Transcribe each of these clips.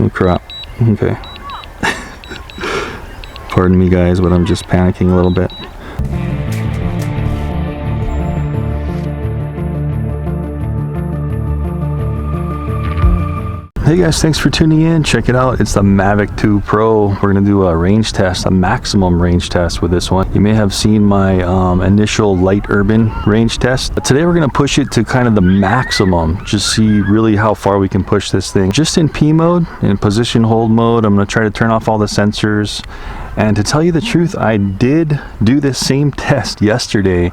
Oh crap. Okay. Pardon me guys, but I'm just panicking a little bit. Hey guys, thanks for tuning in. Check it out. It's the Mavic 2 Pro. We're going to do a range test, a maximum range test with this one. You may have seen my initial light urban range test. But today we're going to push it to kind of the maximum. Just see really how far we can push this thing. Just in P mode, in position hold mode. I'm going to try to turn off all the sensors. And to tell you the truth, I did do this same test yesterday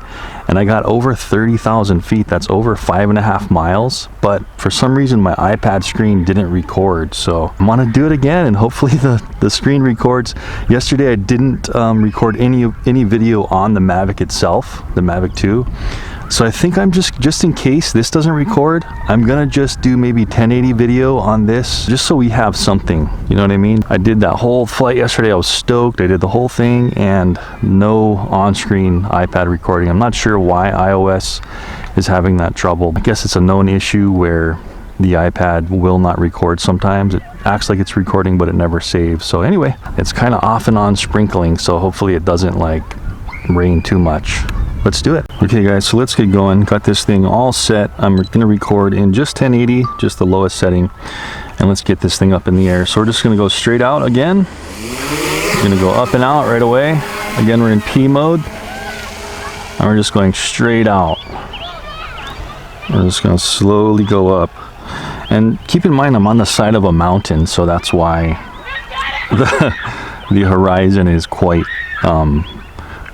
and I got over 30,000 feet. That's over 5.5 miles. But for some reason, my iPad screen didn't record. So I'm gonna do it again and hopefully the screen records. Yesterday, I didn't record any video on the Mavic itself, the Mavic 2. So I think I'm just in case this doesn't record, I'm gonna just do maybe 1080 video on this, just so we have something, you know what I mean? I did that whole flight yesterday, I was stoked, I did the whole thing, and no on-screen iPad recording. I'm not sure why iOS is having that trouble. I guess it's a known issue where the iPad will not record sometimes. It acts like it's recording, but it never saves. So anyway, it's kind of off and on sprinkling, so hopefully it doesn't like rain too much. Let's do it. Okay guys, so let's get going. Got this thing all set. I'm gonna record in just 1080, just the lowest setting. And let's get this thing up in the air. So we're just gonna go straight out again. We're gonna go up and out right away. Again, we're in P mode. And we're just going straight out. We're just gonna slowly go up. And keep in mind, I'm on the side of a mountain, so that's why the horizon is quite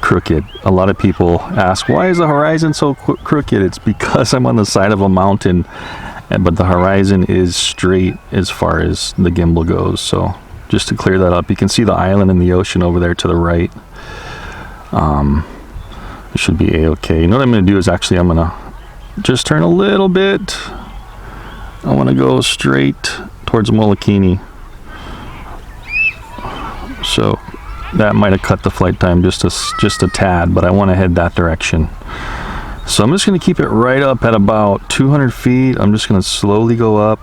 crooked. A lot of people ask, why is the horizon so crooked? It's because I'm on the side of a mountain, but the horizon is straight as far as the gimbal goes. So just to clear that up, you can see the island and the ocean over there to the right. It should be a-okay. You know what I'm going to do is actually I'm going to just turn a little bit. I want to go straight towards Molokini. So that might have cut the flight time just a tad, but I want to head that direction. So I'm just going to keep it right up at about 200 feet. I'm just going to slowly go up.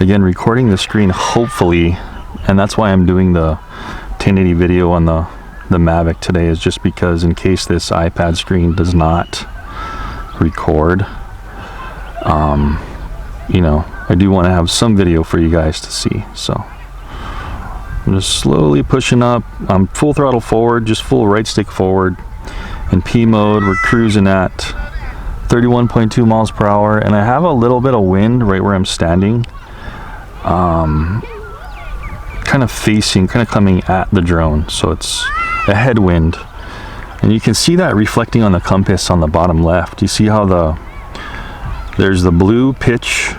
Again, recording the screen, hopefully, and that's why I'm doing the 1080 video on the Mavic today, is just because in case this iPad screen does not record, you know, I do want to have some video for you guys to see. So I'm just slowly pushing up. I'm full throttle forward, just full right stick forward. In P mode, we're cruising at 31.2 miles per hour, and I have a little bit of wind right where I'm standing. Kind of facing, kind of coming at the drone, so it's a headwind. And you can see that reflecting on the compass on the bottom left. You see how there's the blue pitch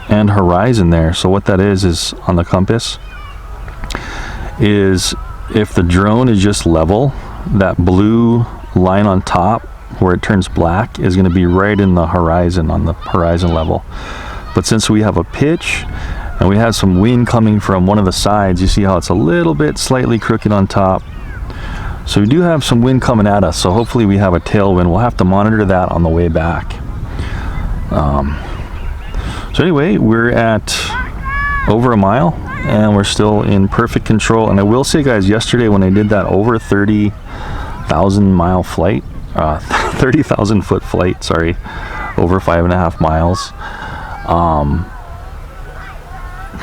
and horizon there. So what that is on the compass is if the drone is just level, that blue line on top where it turns black is going to be right in the horizon, on the horizon level. But since we have a pitch and we have some wind coming from one of the sides, you see how it's a little bit slightly crooked on top. So we do have some wind coming at us, so hopefully we have a tailwind. We'll have to monitor that on the way back. So anyway, we're at over a mile and we're still in perfect control. And I will say guys, yesterday when I did that over 30,000 mile flight, 30,000 foot flight, sorry, over 5.5 miles,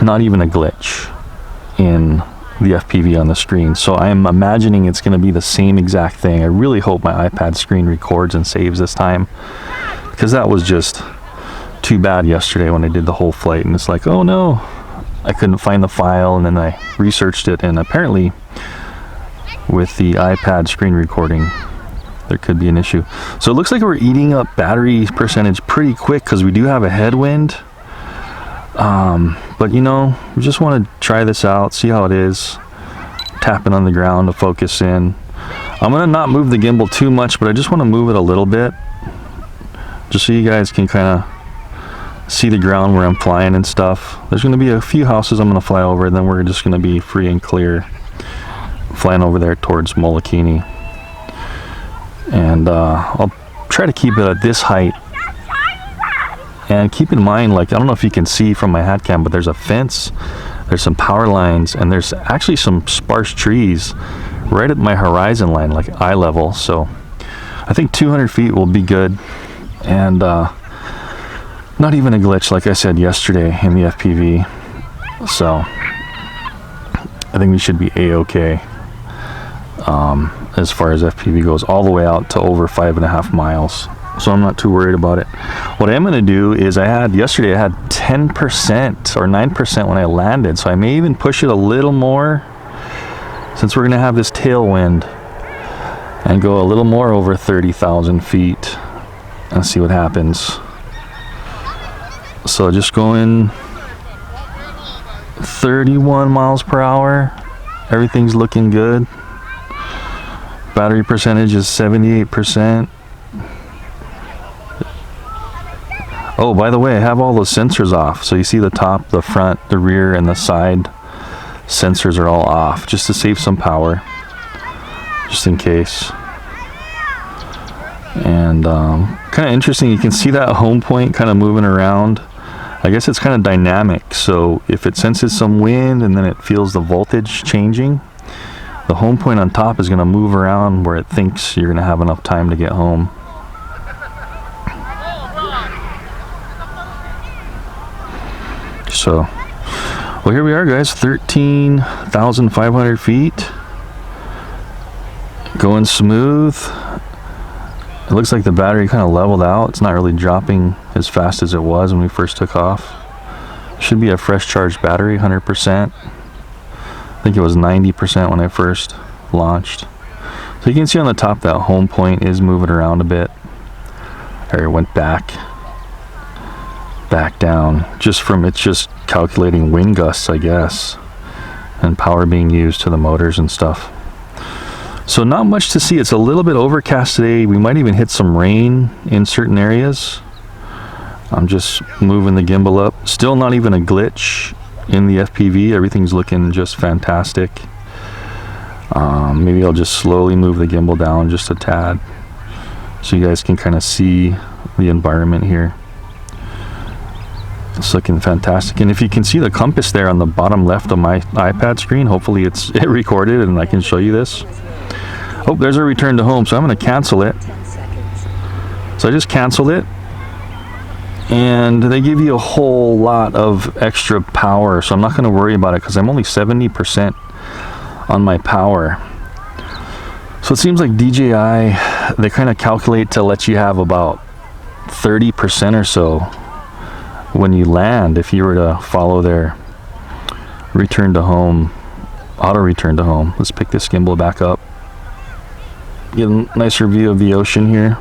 not even a glitch in the FPV on the screen. So I'm imagining it's going to be the same exact thing. I really hope my iPad screen records and saves this time, because that was just too bad yesterday when I did the whole flight and it's like, oh no, I couldn't find the file, and then I researched it, and apparently with the iPad screen recording there could be an issue. So it looks like we're eating up battery percentage pretty quick because we do have a headwind. But you know, we just want to try this out, see how it is, tapping on the ground to focus in. I'm gonna not move the gimbal too much, but I just want to move it a little bit just so you guys can kind of see the ground where I'm flying and stuff. There's going to be a few houses I'm going to fly over, and then we're just going to be free and clear flying over there towards Molokini. And I'll try to keep it at this height And keep in mind, like, I don't know if you can see from my hat cam, but there's a fence, there's some power lines, and there's actually some sparse trees right at my horizon line, like eye level. So I think 200 feet will be good. And not even a glitch, like I said yesterday in the FPV. So I think we should be a-okay as far as FPV goes, all the way out to over 5.5 miles. So I'm not too worried about it. What I am going to do is yesterday I had 10% or 9% when I landed. So I may even push it a little more since we're going to have this tailwind, and go a little more over 30,000 feet and see what happens. So just going 31 miles per hour. Everything's looking good. Battery percentage is 78%. Oh, by the way, I have all the sensors off. So you see the top, the front, the rear, and the side sensors are all off, just to save some power, just in case. And kind of interesting, you can see that home point kind of moving around. I guess it's kind of dynamic, so if it senses some wind and then it feels the voltage changing, the home point on top is going to move around where it thinks you're going to have enough time to get home. So, well, here we are, guys, 13,500 feet, going smooth. It looks like the battery kind of leveled out. It's not really dropping as fast as it was when we first took off. Should be a fresh charged battery, 100%. I think it was 90% when I first launched. So you can see on the top that home point is moving around a bit. Or it went back down, just from it's just calculating wind gusts, I guess, and power being used to the motors and stuff. So not much to see. It's a little bit overcast today. We might even hit some rain in certain areas. I'm just moving the gimbal up. Still not even a glitch in the FPV. Everything's looking just fantastic. Maybe I'll just slowly move the gimbal down just a tad so you guys can kind of see the environment here. It's looking fantastic. And if you can see the compass there on the bottom left of my iPad screen, hopefully it recorded and I can show you this. Oh, there's a return to home, so I'm going to cancel it. So I just canceled it, and they give you a whole lot of extra power, so I'm not going to worry about it because I'm only 70% on my power. So it seems like DJI, they kind of calculate to let you have about 30% or so when you land, if you were to follow their return to home, auto return to home. Let's pick this gimbal back up, get a nicer view of the ocean here.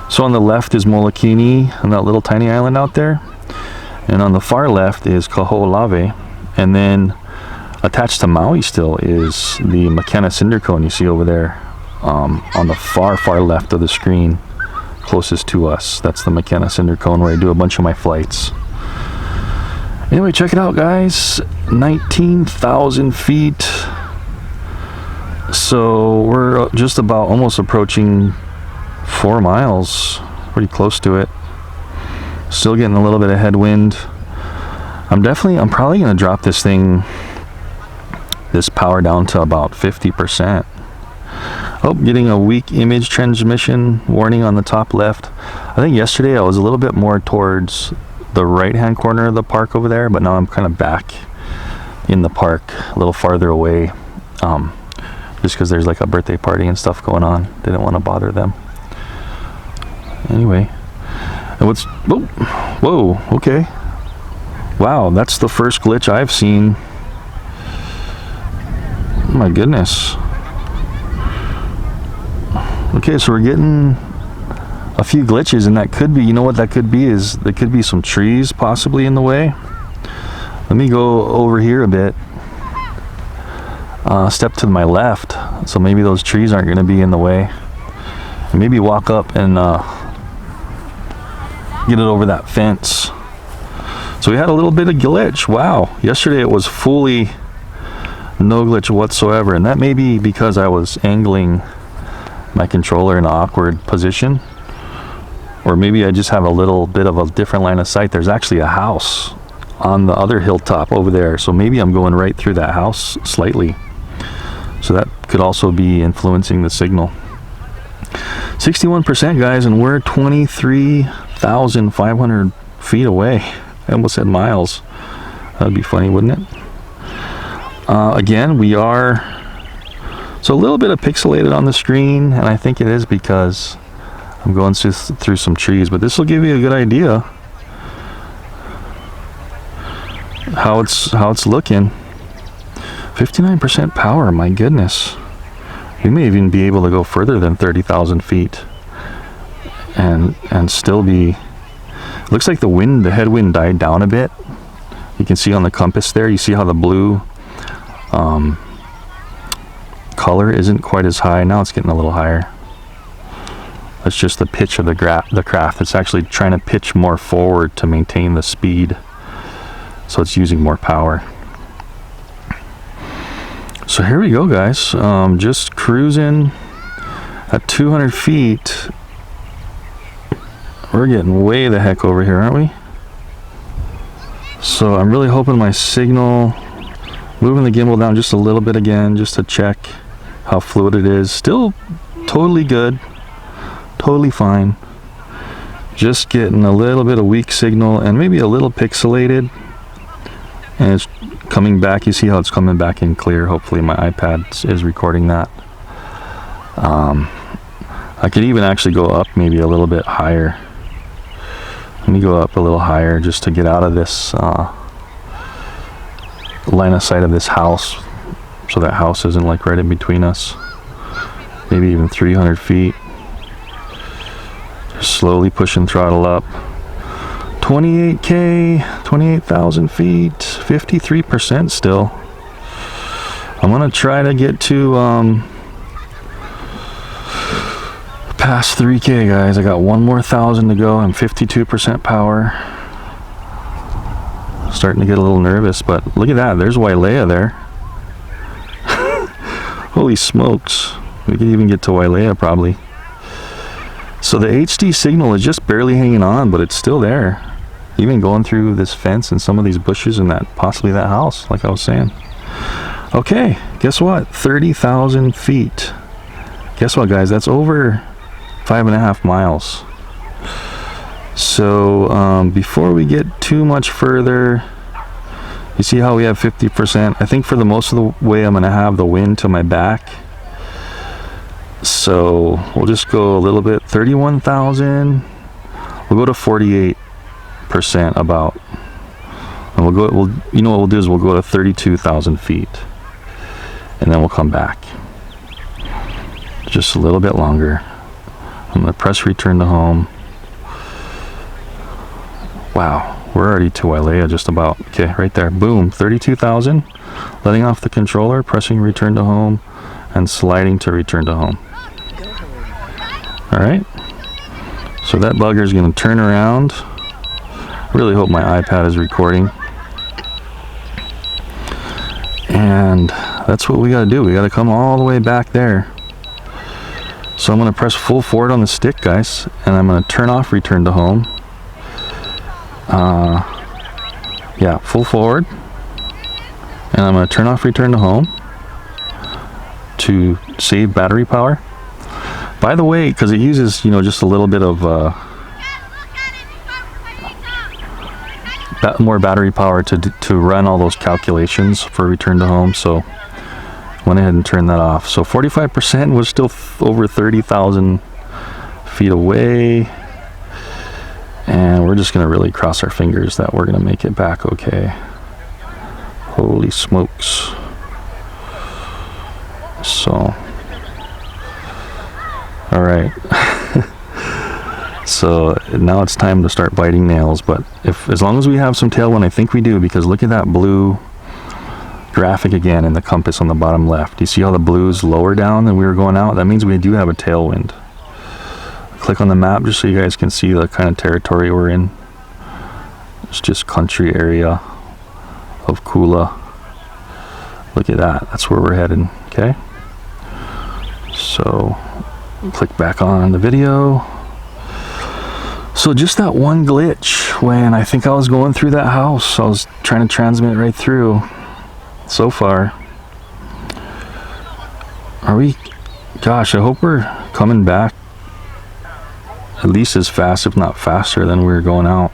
So on the left is Molokini and that little tiny island out there, and on the far left is Kaho'olawe, and then attached to Maui still is the McKenna cinder cone you see over there, on the far left of the screen, closest to us. That's the McKenna cinder cone where I do a bunch of my flights. Anyway, check it out, guys. 19,000 feet. So we're just about almost approaching 4 miles, pretty close to it. Still getting a little bit of headwind. I'm probably going to drop this power down to about 50%. Oh, getting a weak image transmission warning on the top left. I think yesterday I was a little bit more towards the right hand corner of the park over there, but now I'm kind of back in the park a little farther away, just because there's like a birthday party and stuff going on. Didn't want to bother them. Anyway, and whoa, okay, wow, that's the first glitch I've seen. Oh my goodness. Okay, so we're getting a few glitches, and that could be, you know what that could be, is there could be some trees possibly in the way. Let me go over here a bit, step to my left, so maybe those trees aren't going to be in the way, and maybe walk up and get it over that fence. So we had a little bit of glitch. Wow, yesterday it was fully no glitch whatsoever, and that may be because I was angling my controller in an awkward position, Or maybe I just have a little bit of a different line of sight. There's actually a house on the other hilltop over there, so maybe I'm going right through that house slightly. So that could also be influencing the signal. 61% guys, and we're 23,500 feet away. I almost said miles. That'd be funny, wouldn't it? Again, we are so a little bit of pixelated on the screen, and I think it is because I'm going through some trees, but this will give you a good idea how it's looking. 59% power, my goodness. We may even be able to go further than 30,000 feet and still be. It looks like the headwind died down a bit. You can see on the compass there, you see how the blue color isn't quite as high. Now it's getting a little higher. That's just the pitch of the craft. It's actually trying to pitch more forward to maintain the speed, so it's using more power. So here we go, guys. Just cruising at 200 feet. We're getting way the heck over here, aren't we? So I'm really hoping my signal, moving the gimbal down just a little bit again, just to check how fluid it is. Still totally good, totally fine. Just getting a little bit of weak signal and maybe a little pixelated. And it's coming back. You see how it's coming back in clear. Hopefully my iPad is recording that. I could even actually go up maybe a little bit higher. Let me go up a little higher just to get out of this line of sight of this house, so that house isn't like right in between us. Maybe even 300 feet. Just slowly pushing throttle up. 28K, 28,000 feet, 53% still. I'm gonna try to get to past 3K, guys. I got one more 1,000 to go. I'm 52% power. Starting to get a little nervous, but look at that. There's Wailea there. Holy smokes. We could even get to Wailea probably. So the HD signal is just barely hanging on, but it's still there. Even going through this fence and some of these bushes and that possibly that house, like I was saying. Okay, guess what? 30,000 feet. Guess what, guys? That's over 5.5 miles. So before we get too much further, you see how we have 50%. I think for the most of the way I'm gonna have the wind to my back. So we'll just go a little bit. 31,000. We'll go to 48% about, and you know what we'll do is we'll go to 32,000 feet, and then we'll come back just a little bit longer. I'm gonna press return to home. Wow, we're already to Wailea just about. Okay, right there, boom, 32,000. Letting off the controller, pressing return to home, and sliding to return to home. All right, so that bugger is gonna turn around. Really hope my iPad is recording. And that's what we gotta do. We gotta come all the way back there. So I'm gonna press full forward on the stick, guys, and I'm gonna turn off return to home. Yeah, full forward. And I'm gonna turn off return to home to save battery power. By the way, because it uses, you know, just a little bit of more battery power to run all those calculations for return to home, so went ahead and turned that off. So 45%, was still over 30,000 feet away, and we're just gonna really cross our fingers that we're gonna make it back okay. Holy smokes. So all right. So now it's time to start biting nails, but as long as we have some tailwind, I think we do, because look at that blue graphic again in the compass on the bottom left. You see how the blue is lower down than we were going out? That means we do have a tailwind. Click on the map just so you guys can see the kind of territory we're in. It's just country area of Kula. Look at that. That's where we're heading. Okay. So click back on the video. So just that one glitch when I think I was going through that house. I was trying to transmit right through. So far. Are we? Gosh, I hope we're coming back at least as fast, if not faster, than we were going out.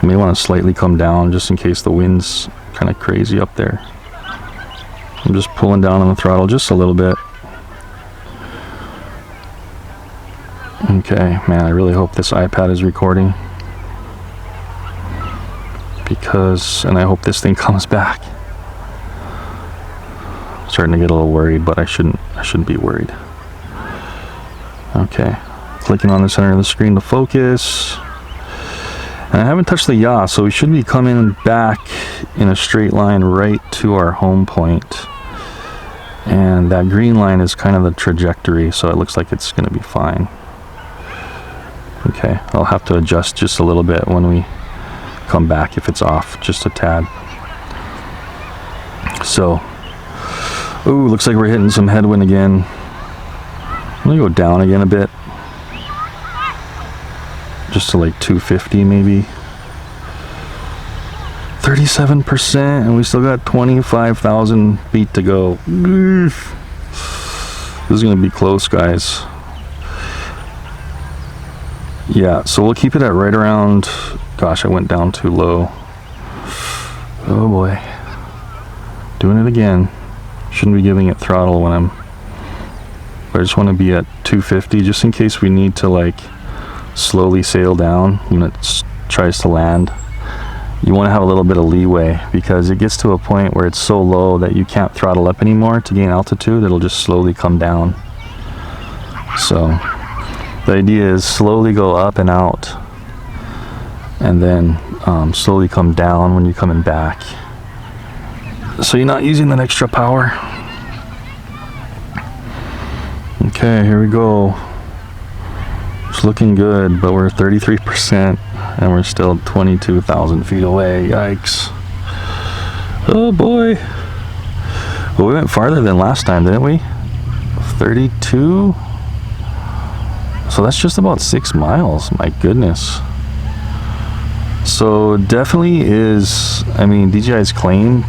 I may want to slightly come down just in case the wind's kind of crazy up there. I'm just pulling down on the throttle just a little bit. Okay, man, I really hope this iPad is recording. And I hope this thing comes back. I'm starting to get a little worried, but I shouldn't be worried. Okay, clicking on the center of the screen to focus. And I haven't touched the yaw, so we should be coming back in a straight line right to our home point. And that green line is kind of the trajectory, so it looks like it's going to be fine. Okay, I'll have to adjust just a little bit when we come back if it's off, just a tad. So, ooh, looks like we're hitting some headwind again. I'm going to go down again a bit. Just to like 250 maybe. 37%, and we still got 25,000 feet to go. This is going to be close, guys. Yeah, so we'll keep it at right around, gosh, I went down too low. Oh boy. Doing it again. Shouldn't be giving it throttle when I just want to be at 250 just in case we need to like slowly sail down when it tries to land. You want to have a little bit of leeway because it gets to a point where it's so low that you can't throttle up anymore to gain altitude. It'll just slowly come down. So the idea is slowly go up and out and then slowly come down when you're coming back, so you're not using that extra power. Okay, here we go. It's looking good, but we're 33% and we're still 22,000 feet away. Yikes. Oh boy. Well, we went farther than last time, didn't we? 32. So that's just about 6 miles. My goodness. So definitely is, I mean, DJI's claim,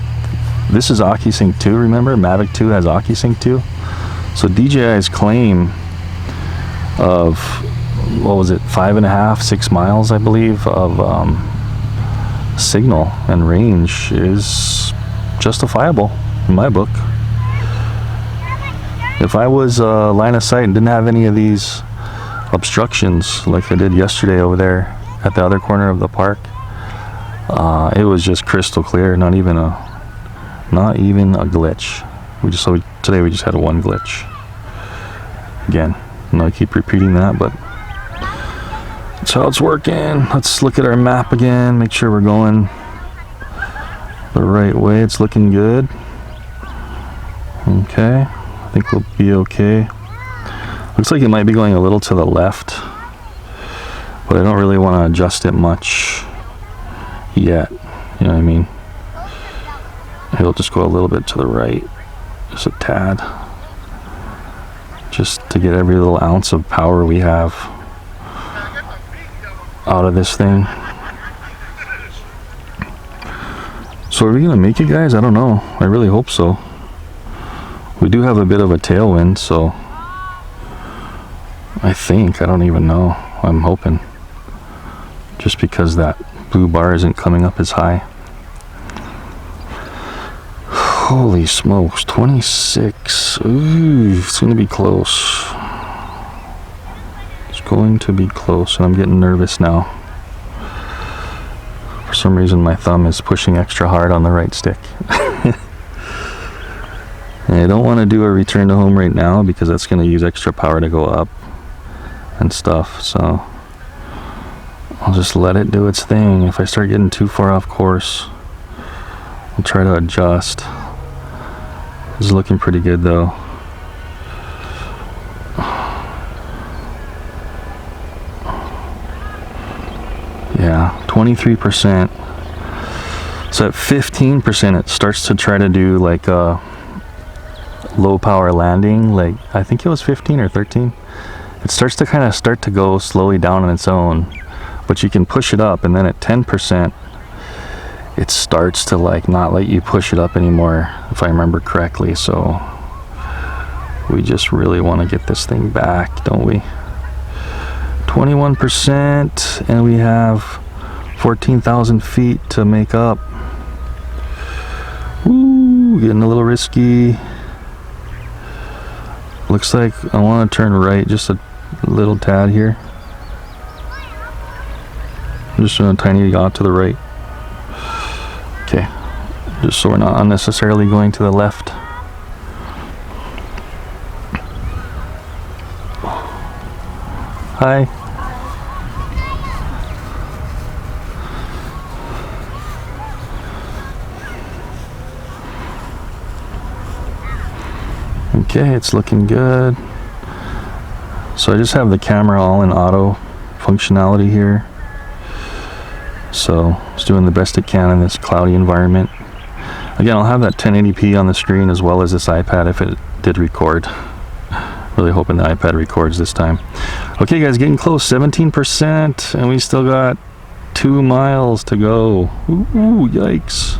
this is OcuSync 2, remember? Mavic 2 has OcuSync 2. So DJI's claim of, what was it, 5.5, 6 miles, I believe, of signal and range is justifiable in my book. If I was line of sight and didn't have any of these obstructions like I did yesterday over there at the other corner of the park, it was just crystal clear, not even a glitch. Today we just had one glitch. Again, I know I keep repeating that, but that's how it's working. Let's look at our map again, make sure we're going the right way. It's looking good. Okay, I think we'll be okay. Looks like it might be going a little to the left, but I don't really want to adjust it much yet. You know what I mean? It'll just go a little bit to the right, just a tad, just to get every little ounce of power we have out of this thing. So are we gonna make it, guys? I don't know. I really hope so. We do have a bit of a tailwind, so I think, I don't even know. I'm hoping, just because that blue bar isn't coming up as high. Holy smokes, 26. Ooh, it's going to be close. It's going to be close, and I'm getting nervous now. For some reason, my thumb is pushing extra hard on the right stick. And I don't want to do a return to home right now because that's going to use extra power to go up and stuff, so I'll just let it do its thing. If I start getting too far off course, I'll try to adjust. This is looking pretty good though. Yeah, 23%. So at 15% it starts to try to do like a low power landing. Like, I think it was 15 or 13. it starts to go slowly down on its own, but you can push it up, and then at 10%, it starts to like not let you push it up anymore, if I remember correctly. So we just really want to get this thing back, don't we? 21%, and we have 14,000 feet to make up. Ooh, getting a little risky. Looks like I want to turn right just a little tad here. I'm just doing a tiny yaw to the right. Okay, just so we're not unnecessarily going to the left. Hi. Okay, it's looking good. So I just have the camera all in auto functionality here. So it's doing the best it can in this cloudy environment. Again, I'll have that 1080p on the screen as well as this iPad if it did record. Really hoping the iPad records this time. Okay guys, getting close, 17%, and we still got 2 miles to go. Ooh, yikes.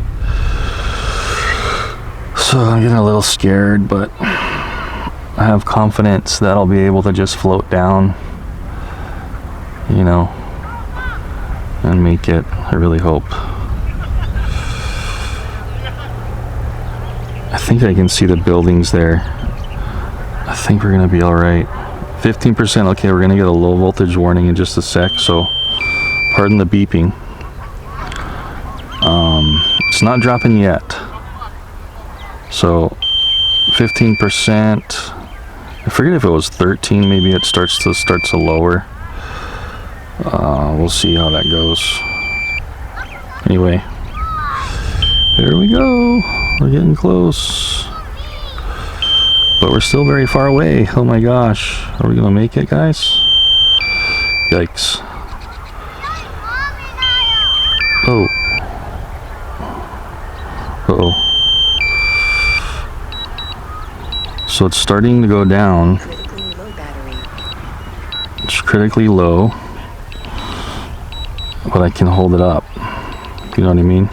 So I'm getting a little scared, but I have confidence that I'll be able to just float down, you know, and make it. I really hope. I think I can see the buildings there. I think we're gonna be all right. 15%. Okay, we're gonna get a low voltage warning in just a sec, so pardon the beeping. It's not dropping yet. So 15%. I forget if it was 13. Maybe it starts to lower. We'll see how that goes. Anyway, there we go. We're getting close, but we're still very far away. Oh my gosh, are we gonna make it, guys? Yikes. Oh. Uh-oh. So it's starting to go down. It's critically low, but I can hold it up. You know what I mean?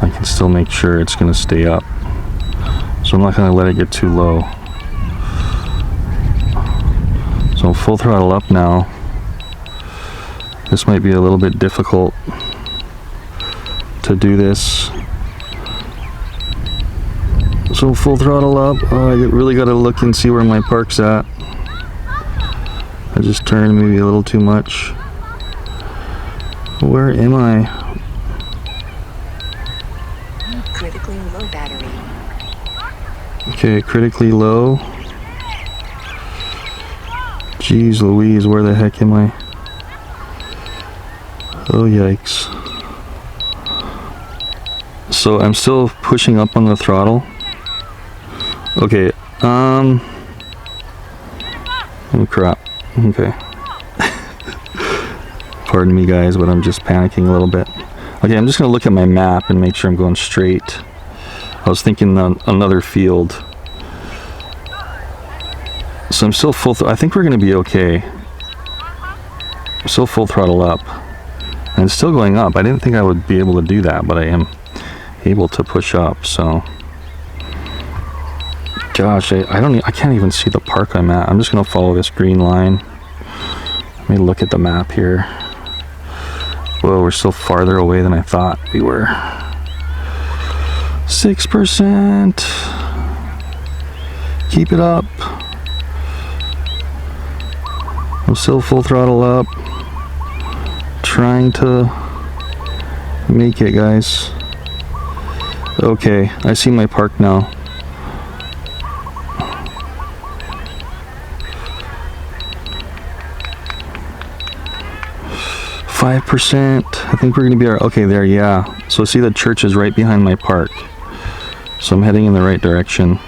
I can still make sure it's going to stay up. So I'm not going to let it get too low. So I'm full throttle up now. This might be a little bit difficult to do this. So full throttle up. Oh, I really got to look and see where my park's at. I just turned maybe a little too much. Where am I? Critically low battery. Okay, critically low. Jeez Louise, where the heck am I? Oh yikes. So I'm still pushing up on the throttle. Okay, oh crap. Okay. Pardon me guys, but I'm just panicking a little bit. Okay, I'm just gonna look at my map and make sure I'm going straight. I was thinking another field. So I'm still full, I think we're gonna be okay. I'm still full throttle up. And it's still going up. I didn't think I would be able to do that, but I am able to push up, so. Gosh, I can't even see the park I'm at. I'm just gonna follow this green line. Let me look at the map here. Whoa, we're still farther away than I thought we were. 6%. Keep it up. I'm still full throttle up. Trying to make it, guys. Okay, I see my park now. %. I think we're gonna be okay there. Yeah, so see the church is right behind my park, so I'm heading in the right direction.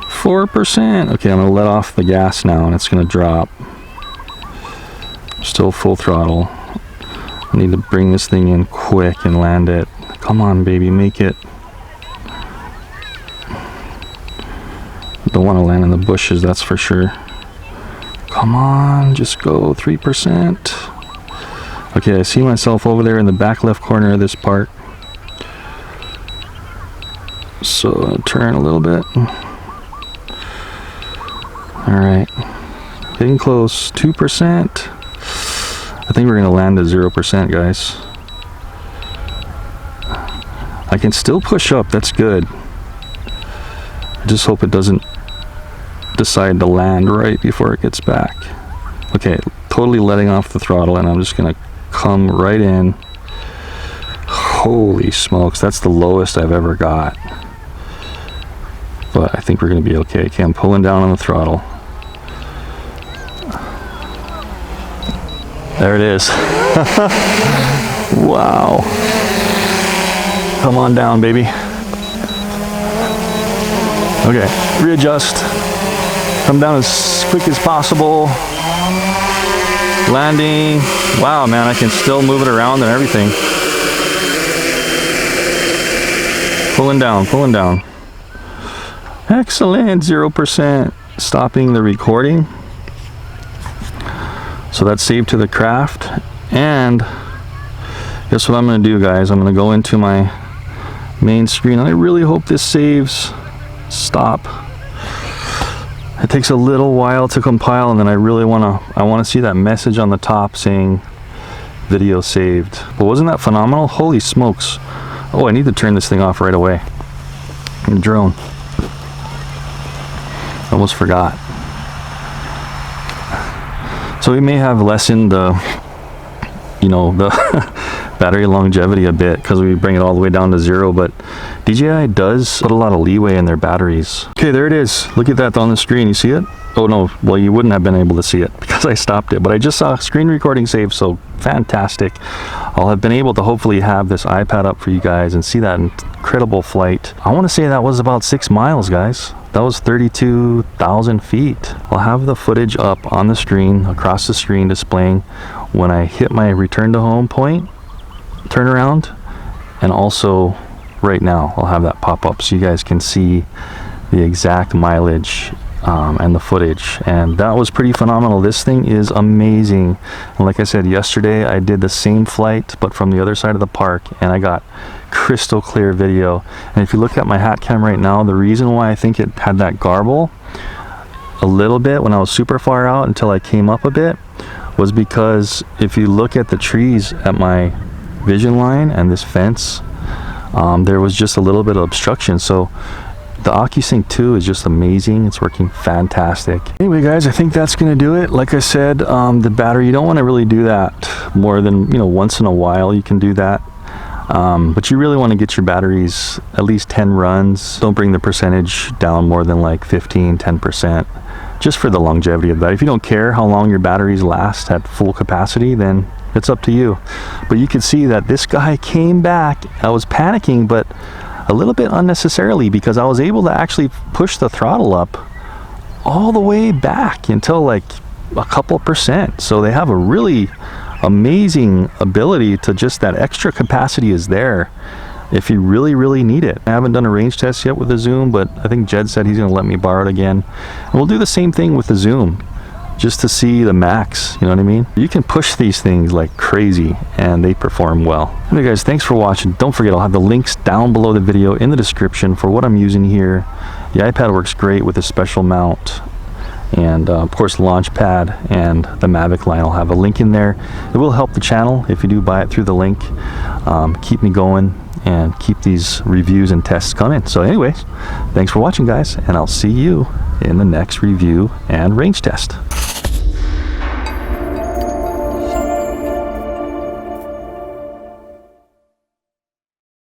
4%. Okay, I'm gonna let off the gas now and it's gonna drop. Still full throttle. I need to bring this thing in quick and land it. Come on baby, make it. Don't want to land in the bushes, that's for sure. Come on, just go 3%. Okay, I see myself over there in the back left corner of this part. So I'll turn a little bit. Alright, getting close, 2%. I think we're gonna land at 0%, guys. I can still push up, that's good. I just hope it doesn't decide to land right before it gets back. Okay, totally letting off the throttle, and I'm just gonna come right in. Holy smokes, that's the lowest I've ever got. But I think we're gonna be okay. Okay, I'm pulling down on the throttle. There it is. Wow. Come on down, baby. Okay, readjust. Come down as quick as possible. Landing. Wow, man, I can still move it around and everything. Pulling down, pulling down. Excellent, 0%. Stopping the recording. So that's saved to the craft. And guess what I'm gonna do, guys? I'm gonna go into my main screen. I really hope this saves. Stop. It takes a little while to compile, and then I wanna see that message on the top saying video saved. But wasn't that phenomenal? Holy smokes. Oh, I need to turn this thing off right away. The drone. Almost forgot. So we may have lessened the, you know, the battery longevity a bit because we bring it all the way down to 0, but DJI does put a lot of leeway in their batteries. Okay, there it is. Look at that on the screen. You see it? Oh no, well, you wouldn't have been able to see it because I stopped it, but I just saw screen recording save, so fantastic. I'll have been able to hopefully have this iPad up for you guys and see that incredible flight. I want to say that was about 6 miles, guys. That was 32,000 feet. I'll have the footage up on the screen, across the screen, displaying when I hit my return to home point, turn around, and also right now I'll have that pop up so you guys can see the exact mileage and the footage. And that was pretty phenomenal. This thing is amazing. And like I said yesterday, I did the same flight but from the other side of the park, and I got crystal clear video. And if you look at my hat cam right now, the reason why I think it had that garble a little bit when I was super far out until I came up a bit was because if you look at the trees at my vision line and this fence, there was just a little bit of obstruction. So the OcuSync 2 is just amazing. It's working fantastic. Anyway, guys, I think that's gonna do it. Like I said, the battery, you don't want to really do that more than, you know, once in a while you can do that. But you really want to get your batteries at least 10 runs. Don't bring the percentage down more than like 10%, just for the longevity of that. If you don't care how long your batteries last at full capacity, then it's up to you. But you can see that this guy came back. I was panicking, but a little bit unnecessarily, because I was able to actually push the throttle up all the way back until like a couple percent. So they have a really amazing ability to just, that extra capacity is there if you really need it. I haven't done a range test yet with the Zoom, but I think Jed said he's gonna let me borrow it again. And we'll do the same thing with the Zoom, just to see the max, you know what I mean? You can push these things like crazy and they perform well. Anyway, guys, thanks for watching. Don't forget, I'll have the links down below the video in the description for what I'm using here. The iPad works great with a special mount, and of course launch pad and the Mavic line. I'll have a link in there. It will help the channel if you do buy it through the link. Keep me going and keep these reviews and tests coming. So anyways, thanks for watching, guys, and I'll see you in the next review and range test.